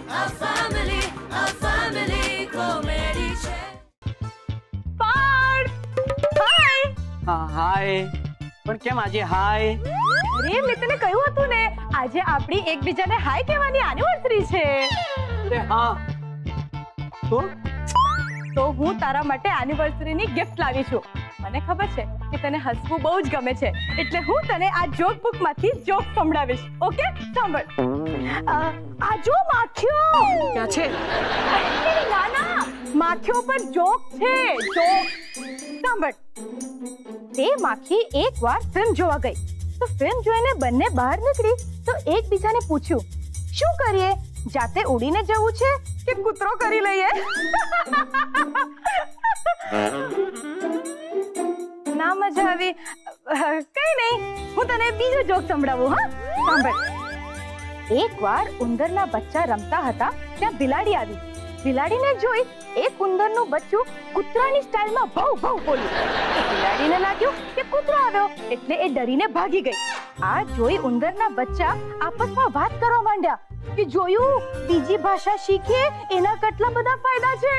A family comedy છે. હાય. હા હાય. પણ કેમ આજે હાય? અરે મેં તને કહ્યું હતું ને આજે આપણી એકબીજાને હાય કહેવાની એનિવર્સરી છે. અરે હા. તો હું તારા માટે એનિવર્સરીની ગિફ્ટ લાવી છું. મને ખબર છે કે તને હસવું બહુ જ ગમે છે એટલે હું તને આ જોક બુકમાંથી જોક સંભળાવીશ. ઓકે સાંભળ. આ જો માખીઓ ક્યાં છે? ના ના માખીઓ પર જોક છે. જોક સાંભળ. તે માખી એકવાર ફિલ્મ જોવા ગઈ તો ફિલ્મ જોઈને બંને બહાર નીકળી તો એકબીજાને પૂછ્યું શું કરીએ, જાતે ઉડીને જવું છે કે કૂતરો કરી લઈએ? ના મજા આવી. કઈ નહીં હું તને બીજો જોક સંભળાવું. હા સાંભળ. એકવાર ઉંદરના બચ્ચા રમતા હતા ત્યાં બિલાડી આવી. બિલાડીને જોઈ એક ઉંદરનું બચ્ચું કૂતરાની સ્ટાઇલમાં ભૌ ભૌ બોલ્યું. બિલાડીને લાગ્યું કે કૂતરો આવ્યો એટલે એ ડરીને ભાગી ગઈ. આ જોઈ ઉંદરના બચ્ચા આપસમાં વાત કરવા માંડ્યા કે જોયું બીજી ભાષા શીખીએ એના કેટલા બધા ફાયદા છે.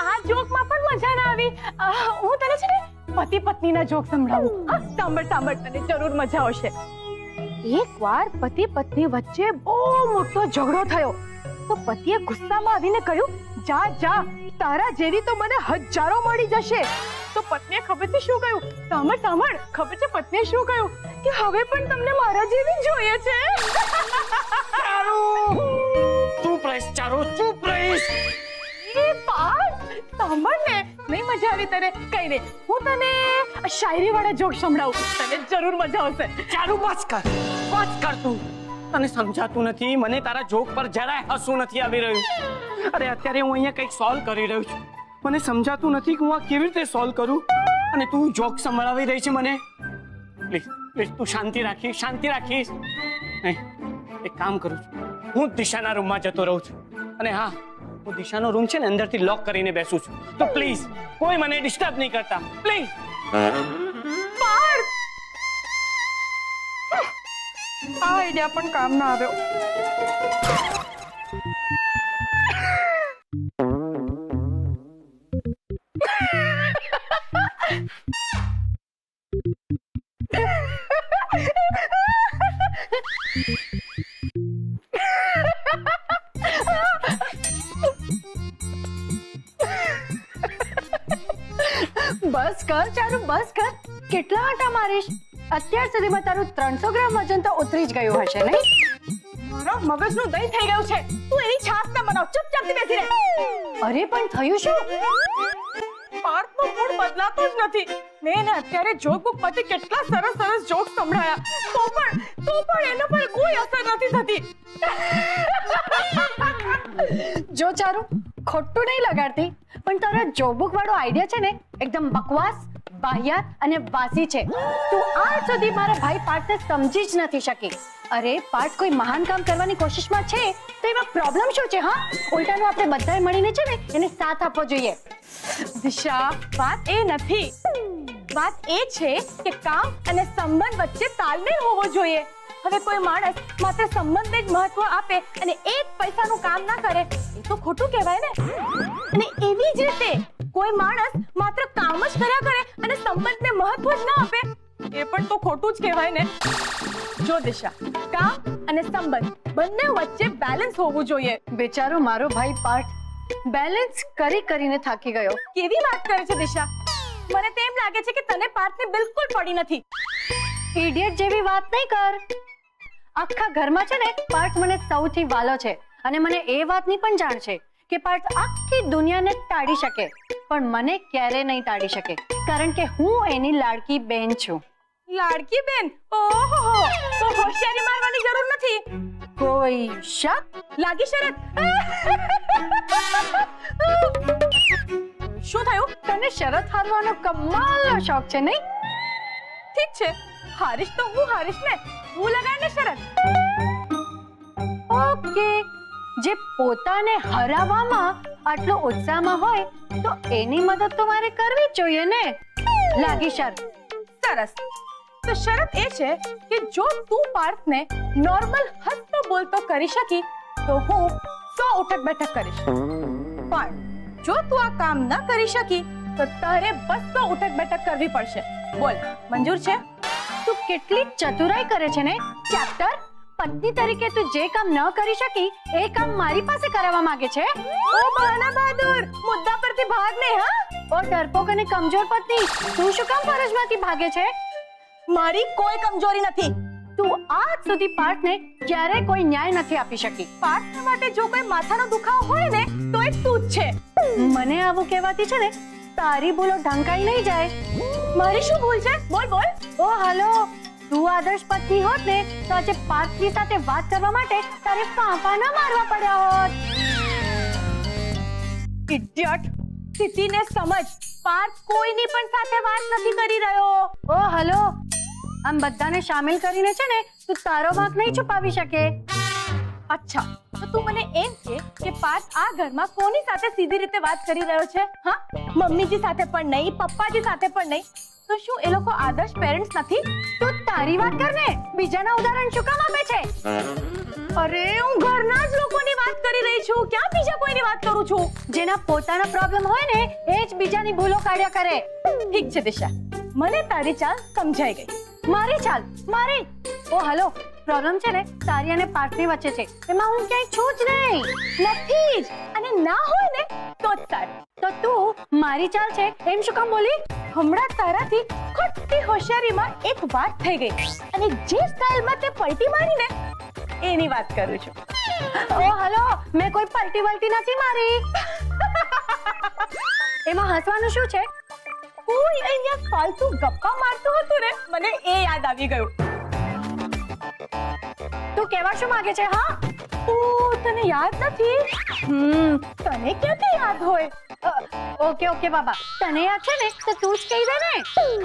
આ જોકમાં પણ મજા ના આવી. હું તને છે ને પતિ પત્નીના જોક સંભળાવું. સાંભળ સાંભળ તને જરૂર મજા આવશે. એકવાર પતિ પત્ની વચ્ચે બહુ મોટો ઝઘડો થયો તો પતિએ ગુસ્સામાં આવીને કહ્યું જા જા તારા જેવી તો મને હજારો મળી જશે. તો પત્નીએ ખબર છે શું કહ્યું? સાંભળ સાંભળ. ખબર છે પત્નીએ શું કહ્યું કે હવે પણ તમને મારા જેવી જોઈએ છે. ચૂપ રહીશ. એ પાર્થ સાંભળ ને નહીં મજા આવી તને? કઈ નહીં હું તને શાયરી વાળા જોક સંભળાવું. તને જરૂર મજા આવશે. ચાલુ બસ કર તું. તને સમજાતું નથી? મને તારા જોક પર જરાય હસવું નથી આવી રહ્યું. અરે અત્યારે હું અહીંયા કંઈક સોલ્વ કરી રહ્યો છું. મને સમજાતું નથી કે હું આ કેવી રીતે સોલ્વ કરું અને તું જોક સંભળાવી રહી છે મને. પ્લીઝ તું શાંતિ રાખીશ. એક કામ કરું છું, હું દિશાના રૂમમાં જતો રહું છું અને હા હું દિશાનો રૂમ છે ને અંદરથી લોક કરીને બેસું છું. તો પ્લીઝ કોઈ મને ડિસ્ટર્બ નહીં કરતા પ્લીઝ. આ આઈડિયા પણ કામ ના આવ્યો. બસ કર ચારુ બસ કર. કેટલા આટા મારીશ? અત્યાર સુધીમાં તારું 300 ગ્રામ વજન તો ઉતરી જ ગયું હશે નહીં? મારા મગજનું દહીં થઈ ગયું છે. તું એની છાસ ના બનાવ, ચૂપચાપથી બેસી રહે. અરે પણ થયું શું? પાર્થનો મૂડ બદલાતો જ નથી. મેં એને અત્યારે જોક બુક માંથી કેટલા સરસ જોક સંભળાયા તો પણ એના પર કોઈ અસર નથી થતી. જો ચારુ ખોટું નહીં લગાડતી પણ તારા જોક બુક વાળો આઈડિયા છે ને એકદમ બકવાસ, બાહ્યાત અને વાસી છે. તું આજ સુધી મારા ભાઈ પાર્થને સમજી જ નથી શકી. અરે પાર્થ કોઈ મહાન કામ કરવાની કોશિશમાં છે તો એમાં પ્રોબ્લેમ શું છે? હા ઉલટાનું આપણે બધાએ મળીને છે ને એને સાથ આપવો જોઈએ. દિશા વાત એ નથી. વાત એ છે કે કામ અને સંબંધ વચ્ચે તાલમેલ હોવો જોઈએ. હવે કોઈ માણસ માત્ર સંબંધને જ મહત્વ આપે અને એક પૈસાનું કામ ના કરે એ તો ખોટું કહેવાય ને. અને એવી જ રીતે કોઈ માણસ માત્ર કામ જ કર્યા કરે અને સંબંધને મહત્વ જ ના આપે એ પણ તો ખોટું જ કહેવાય ને. જો દિશા કામ અને સંબંધ બંને વચ્ચે બેલેન્સ હોવું જોઈએ. બેચારો મારો ભાઈ પાર્થ બેલેન્સ કરીને થાકી ગયો. કેવી વાત કરે છે દિશા? મને તેમ લાગે છે કે તને પાર્થને બિલકુલ પડી નથી. ઇડિયટ જેવી વાત નહીં કર. આખા ઘરમાં છે ને પાર્થ મને સૌથી વાલો છે અને મને એ વાતની પણ જાણ છે કે પાર્થ આખી દુનિયાને ટાળી શકે પણ મને ક્યારે નહીં ટાળી શકે કારણ કે હું એની લાડકી બહેન છું. લાડકી બહેન? ઓહો તો હોશિયારી મારવાની જરૂર નથી. કોઈ શક? લાગી શરત? શું થયું? તને શરત હારવાનો કમાલનો શોખ છે નહીં? ઠીક છે હારીશ તો હું હારીશ ને. હું લગાડને શરત. ઓકે જે પોતાને હરાવવામાં આટલો ઉત્સાહમાં હોય તો એની મદદ તો મારે કરવી જ જોઈએ ને. લાગી શરત. સરસ તો શરત એ છે કે જો તું પાર્થને નોર્મલ હસતો બોલતો કરી શકી તો હું 100 ઉઠક બેઠક કરીશ, પણ જો તું આ કામ ન કરી શકી તો તારે 200 ઉઠક બેઠક કરવી પડશે. બોલ, મંજૂર છે? તું કેટલી ચતુરાઈ કરે છે ને ચેપ્ટર. પત્ની તરીકે તું જે કામ ન કરી શકી એ કામ મારી પાસે કરાવવા માંગે છે. ઓ બહાના બહાદુર, મુદ્દા પરથી ભાગ નહીં. હા, ઓ ડરપોક અને કમજોર પત્ની, તું શું કામ ફરજમાંથી ભાગે છે? મારી કોઈ કમજોરી નથી. તું આજ સુધી પાર્થને ક્યારે કોઈ ન્યાય નથી આપી શકી. પાર્થ માટે જો કોઈ માથાનો દુખાવો હોય ને તો એ તું જ છે. મને આવું કહેવાથી છે ને તારી ભૂલો ઢંકાઈ નહીં જાય. મારી શું ભૂલ છે? બોલ બોલ. ઓ હાલો, તું આદર્શ પત્ની હોત ને તો આજે પાર્થની સાથે વાત કરવા માટે તારે ફાંફા ન મારવા પડ્યા હોત. ઇડિયટ, સ્થિતિને સમજ. પાર્થ કોઈની પણ સાથે વાત નથી કરી રહ્યો. ઓ હાલો, આમ બધાને શામિલ કરીને છે ને તું તારો વાંક નહીં છુપાવી શકે. અચ્છા, તો તું મને એમ કે પાર્થ આ ઘરમાં કોની સાથે સીધી રીતે વાત કરી રહ્યો છે? હા, મમ્મીજી સાથે પણ નહીં, પપ્પાજી સાથે પણ નહીં. તો શું એ લોકો આદર્શ પેરેન્ટ્સ નથી? તું તારી વાત કર ને, બીજાના ઉદાહરણ શું કામ આપે છે? અરે, હું ઘરના જ લોકોની વાત કરી રહી છું, ક્યાં બીજા કોઈની વાત કરું છું? જેના પોતાના પ્રોબ્લેમ હોય ને એ જ બીજાની ભૂલો કાઢ્યા કરે. ઠીક છે દિશા, મને તારી ચાલ સમજાઈ ગઈ. મારી ચાલ? મારી? ઓ હાલો, પ્રોબ્લેમ છે ને તારી અને પાર્થની વચ્ચે છે, એમાં હું ક્યાંય છું જ નહીં. નથી જ, અને ના હોય ને તો જ સારું. તો તું મારી ચાલ છે એમ શું કામ બોલી? હમણાં તારાથી ખોટી હોશિયારીમાં એક વાત થઈ ગઈ, અને જે સ્ટાઇલમાં તે પલટી મારી ને એની વાત કરું છું. ઓ હાલો, મેં કોઈ પલટી વલટી નથી મારી. એમાં હસવાનું શું છે? કોઈ અહીંયા ફાલતુ ગપ્પા મારતો હતો ને, મને એ યાદ આવી ગયું. તું કહેવા શું માંગે છે? હા, ઓ તને યાદ નથી? તને ક્યાંથી યાદ હોય? ઓકે ઓકે બાબા, તને યાદ છે ને તો તું જ કહી દે ને.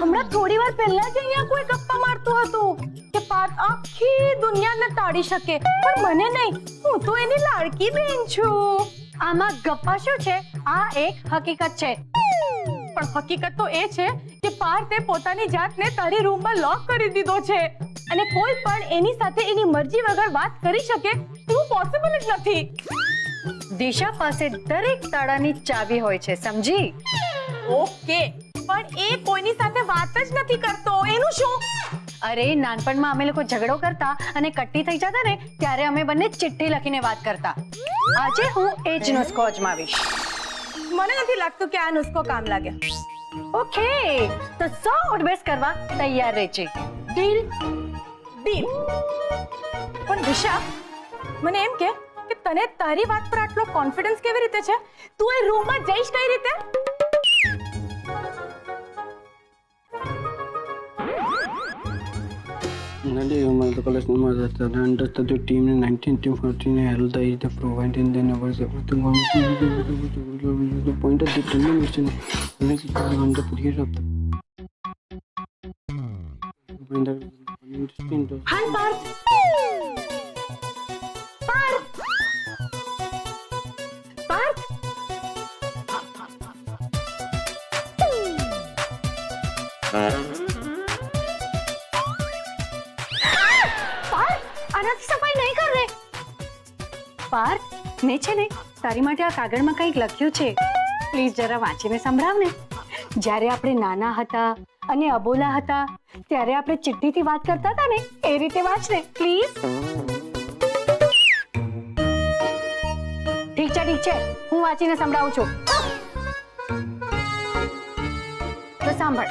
હમણાં થોડી વાર પહેલા જ અહીંયા કોઈ ગપ્પા મારતું હતું કે પાર્થ આખી દુનિયાને તાડી શકે, પણ મને નહીં. હું તો એની લાડકી બેન છું. આમાં ગપ્પા શું છે? આ એક હકીકત છે. પણ હકીકત તો એ છે કે પાર્થે પોતાની જાતને તારી રૂમમાં લોક કરી દીધો છે, અને કોઈ પણ એની સાથે એની મરજી વગર વાત કરી શકે એવું પોસિબલ જ નથી. દિશા પાસે દરેક તાળાની ચાવી હોય છે, સમજી? ઓકે, પણ એ કોઈની સાથે વાત જ નથી કરતો, એનું શું? અરે, નાનપણમાં અમે લોકો ઝઘડો કરતા અને કટ્ટી થઈ જતા ને ત્યારે અમે બંને ચિઠ્ઠી લખીને વાત કરતા. આજે હું એ જ નુસ્ખો અજમાવીશ. મને નથી લાગતું કે આ નુસ્ખો કામ લાગે. ઓકે, તો 100 ઉઠબેસ કરવા તૈયાર રહેજે. ડીલ? ડીલ. પણ દિશા, મને એમ કે તને તારી વાત પર આટલો કોન્ફિડન્સ કેવી રીતે છે? તું એ રૂમમાં જઈશ કઈ રીતે? The collection was that the understudy team in 1914 held the either providing the numbers everything on the point of determination on the period of the Hi Parth. Parth. આનાથી સફાઈ નહીં કર રે. પાર્થ, મેં છે ને તારી માટે આ કાગળમાં કંઈક લખ્યું છે, પ્લીઝ જરા વાંચીને સંભળાવ ને. જ્યારે આપણે નાના હતા અને અબોલા હતા ત્યારે આપણે ચિઠ્ઠીથી વાત કરતા હતા ને એ રીતે વાંચ ને પ્લીઝ. ઠીક છે, હું વાંચીને સંભળાવું છું. તો સાંભળ.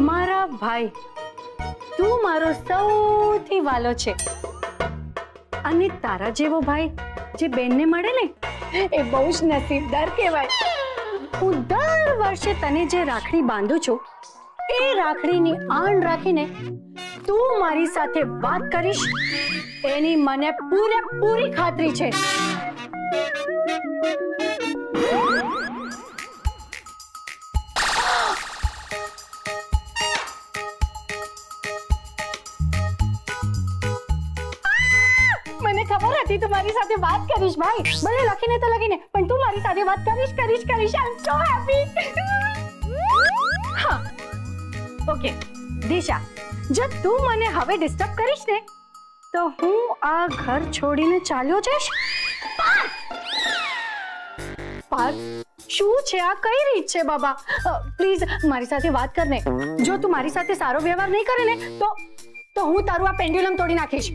મારા ભાઈ, તું મારો સૌથી વાલો છે, અને તારા જેવો ભાઈ જે બેનને મળે ને એ બહુ જ નસીબદાર કહેવાય. હું દર વર્ષે તને જે રાખડી બાંધું છું એ રાખડીની આણ રાખીને તું મારી સાથે વાત કરીશ એની મને પૂરેપૂરી ખાતરી છે. મને ખબર હતી તું મારી સાથે વાત કરીશ ભાઈ, ભલે લખીને તો લખીને, પણ તું મારી સાથે વાત કરીશ. આઈ એમ સો હેપી. હા, ઓકે, દિશા, જો તું મને હવે ડિસ્ટર્બ કરીશ ને તો હું આ ઘર છોડીને ચાલ્યો જઈશ. પાર્થ, શું છે આ? કઈ રીત છે બાબા? પ્લીઝ મારી સાથે વાત કર ને. જો તું મારી સાથે સારો વ્યવહાર નહીં કરે ને તો હું તારું આ પેન્ડ્યુલમ તોડી નાખીશ.